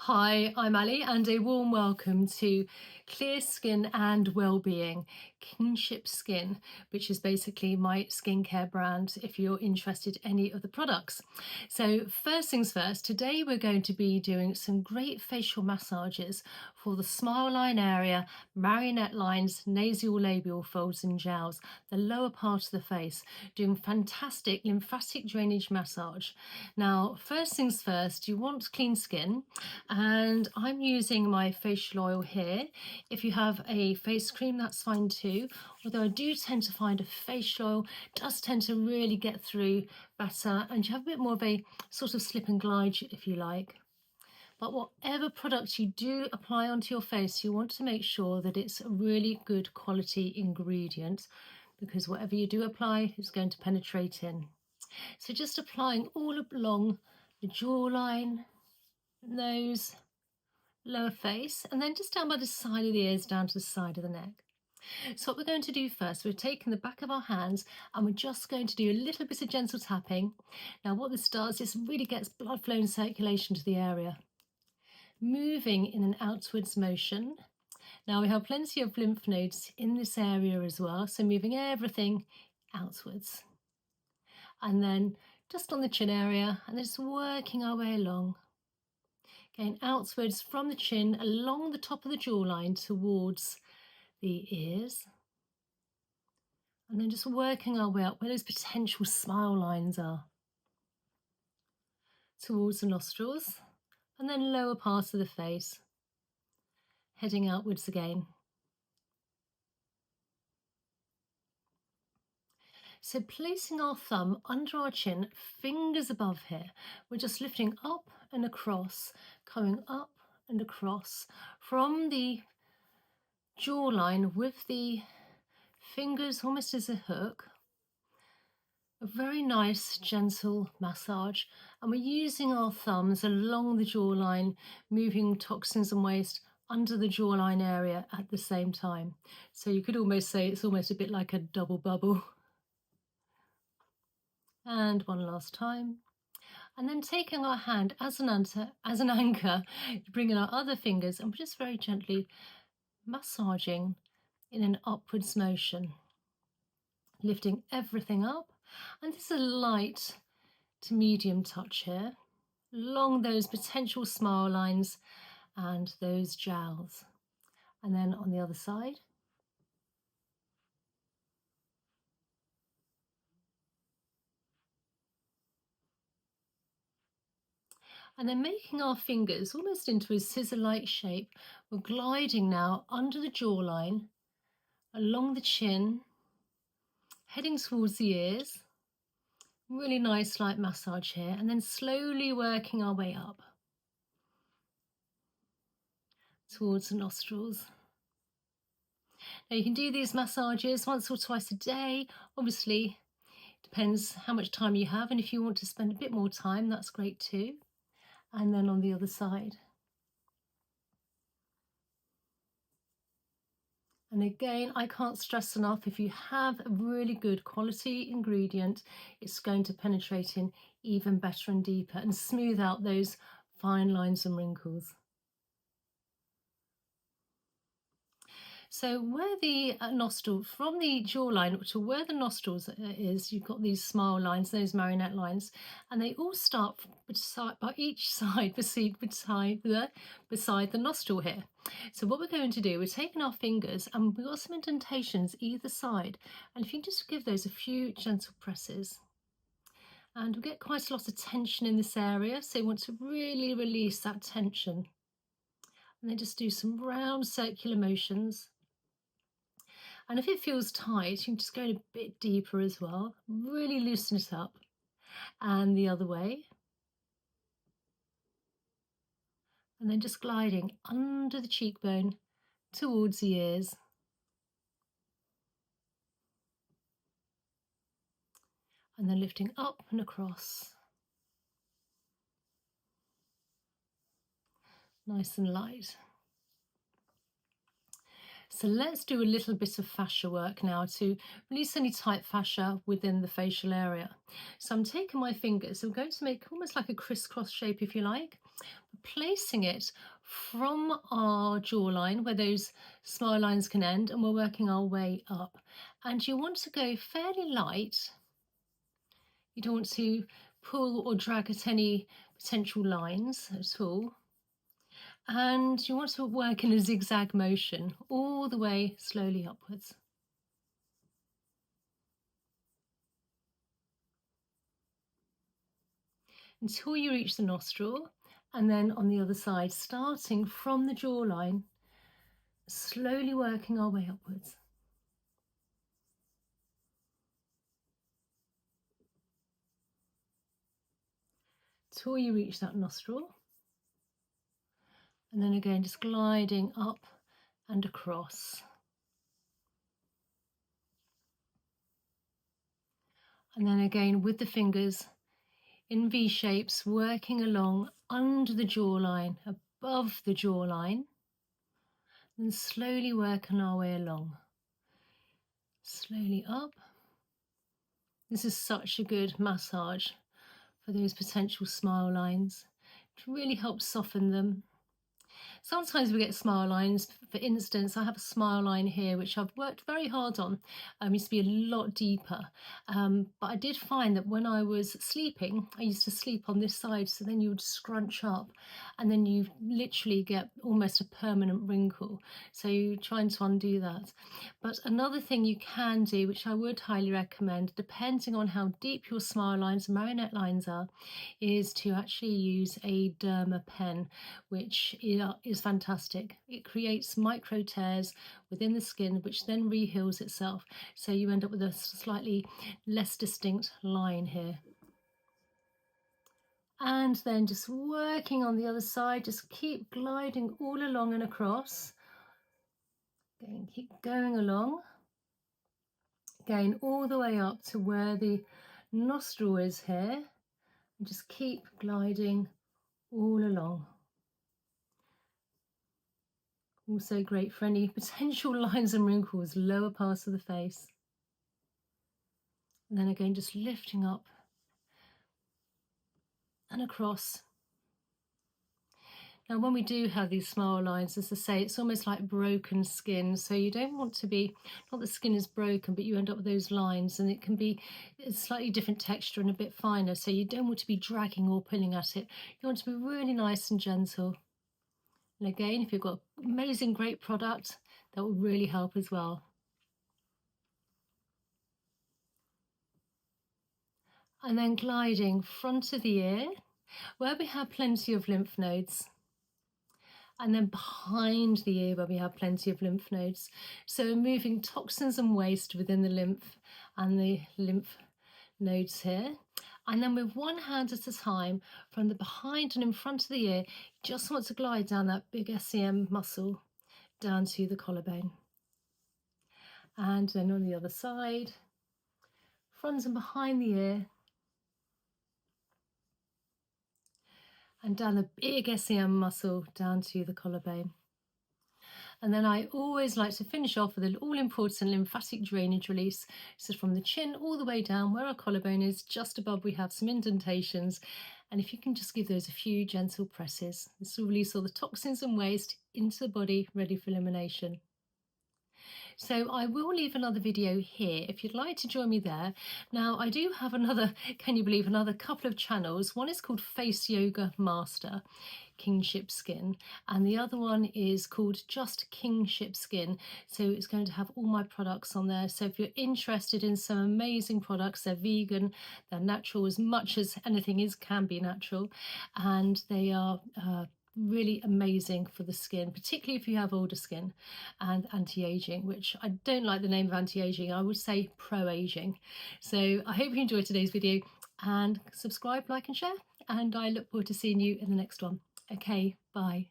Hi, I'm Ali, and a warm welcome to Clear Skin and Wellbeing Kinship Skin, which is basically my skincare brand if you're interested in any of the products. So first things first, today we're going to be doing some great facial massages for the smile line area, marionette lines, nasolabial folds and jowls, the lower part of the face, doing fantastic lymphatic drainage massage. Now, first things first, you want clean skin, and I'm using my facial oil here. If you have a face cream, that's fine too, although I do tend to find a facial oil does tend to really get through better, and you have a bit more of a sort of slip and glide if you like. But whatever product you do apply onto your face, you want to make sure that it's a really good quality ingredient, because whatever you do apply is going to penetrate in. So just applying all along the jawline, nose, lower face, and then just down by the side of the ears down to the side of the neck. So what we're going to do first, we're taking the back of our hands and we're just going to do a little bit of gentle tapping. Now what this does is really gets blood flow and circulation to the area, moving in an outwards motion. Now we have plenty of lymph nodes in this area as well, so moving everything outwards. And then just on the chin area, and just working our way along. Going outwards from the chin, along the top of the jawline towards the ears. And then just working our way up where those potential smile lines are. Towards the nostrils, and then lower parts of the face. Heading outwards again. So placing our thumb under our chin, fingers above here, we're just lifting up and across, coming up and across from the jawline with the fingers almost as a hook. A very nice gentle massage, and we're using our thumbs along the jawline, moving toxins and waste under the jawline area at the same time. So you could almost say it's almost a bit like a double bubble. And one last time. And then taking our hand as an anchor, bringing our other fingers and just very gently massaging in an upwards motion, lifting everything up. And this is a light to medium touch here, along those potential smile lines and those jowls. And then on the other side. And then making our fingers almost into a scissor-like shape, we're gliding now under the jawline, along the chin, heading towards the ears. Really nice light massage here, and then slowly working our way up towards the nostrils. Now you can do these massages once or twice a day. Obviously, depends how much time you have, and if you want to spend a bit more time, that's great too. And then on the other side. And again, I can't stress enough, if you have a really good quality ingredient, it's going to penetrate in even better and deeper and smooth out those fine lines and wrinkles. So where the nostril, from the jawline to where the nostrils is, you've got these smile lines, those marionette lines, and they all start by each side beside the nostril here. So what we're going to do, we're taking our fingers and we've got some indentations either side, and if you just give those a few gentle presses, and we'll get quite a lot of tension in this area, so you want to really release that tension. And then just do some round circular motions. And if it feels tight, you can just go a bit deeper as well. Really loosen it up. And the other way. And then just gliding under the cheekbone towards the ears. And then lifting up and across. Nice and light. So let's do a little bit of fascia work now to release any tight fascia within the facial area. So I'm taking my fingers, I'm going to make almost like a crisscross shape if you like, placing it from our jawline where those smile lines can end, and we're working our way up. And you want to go fairly light. You don't want to pull or drag at any potential lines at all. And you want to work in a zigzag motion all the way slowly upwards. Until you reach the nostril, and then on the other side, starting from the jawline, slowly working our way upwards. Until you reach that nostril. And then again, just gliding up and across. And then again with the fingers in V shapes, working along under the jawline, above the jawline, and slowly working our way along. Slowly up. This is such a good massage for those potential smile lines. It really helps soften them. Sometimes we get smile lines. For instance, I have a smile line here which I've worked very hard on. Used to be a lot deeper, but I did find that when I was sleeping, I used to sleep on this side, so then you would scrunch up and then you literally get almost a permanent wrinkle. So you're trying to undo that. But another thing you can do, which I would highly recommend, depending on how deep your smile lines and marionette lines are, is to actually use a derma pen, which is fantastic. It creates micro tears within the skin, which then reheals itself, so you end up with a slightly less distinct line here. And then just working on the other side, just keep gliding all along and across. Again, keep going along. Again, all the way up to where the nostril is here, and just keep gliding all along. Also great for any potential lines and wrinkles, lower parts of the face. And then again, just lifting up and across. Now, when we do have these smile lines, as I say, it's almost like broken skin. So you don't want to be, not the skin is broken, but you end up with those lines, and it can be a slightly different texture and a bit finer. So you don't want to be dragging or pulling at it. You want to be really nice and gentle. And again, if you've got amazing, great product, that will really help as well. And then gliding front of the ear, where we have plenty of lymph nodes. And then behind the ear, where we have plenty of lymph nodes. So moving toxins and waste within the lymph and the lymph nodes here. And then with one hand at a time, from the behind and in front of the ear, you just want to glide down that big SEM muscle down to the collarbone. And then on the other side, front and behind the ear, and down the big SEM muscle down to the collarbone. And then I always like to finish off with an all-important lymphatic drainage release. So from the chin all the way down where our collarbone is, just above we have some indentations. And if you can just give those a few gentle presses, this will release all the toxins and waste into the body, ready for elimination. So I will leave another video here if you'd like to join me there. Now, I do have another, can you believe, another couple of channels. One is called Face Yoga Master, Kingship Skin, and the other one is called Just Kingship Skin. So it's going to have all my products on there. So if you're interested in some amazing products, they're vegan, they're natural as much as anything is can be natural, and they are really amazing for the skin, particularly if you have older skin, and anti-aging, which I don't like the name of anti-aging, I would say pro-aging. So I hope you enjoyed today's video, and subscribe, like and share, and I look forward to seeing you in the next one. Okay, bye.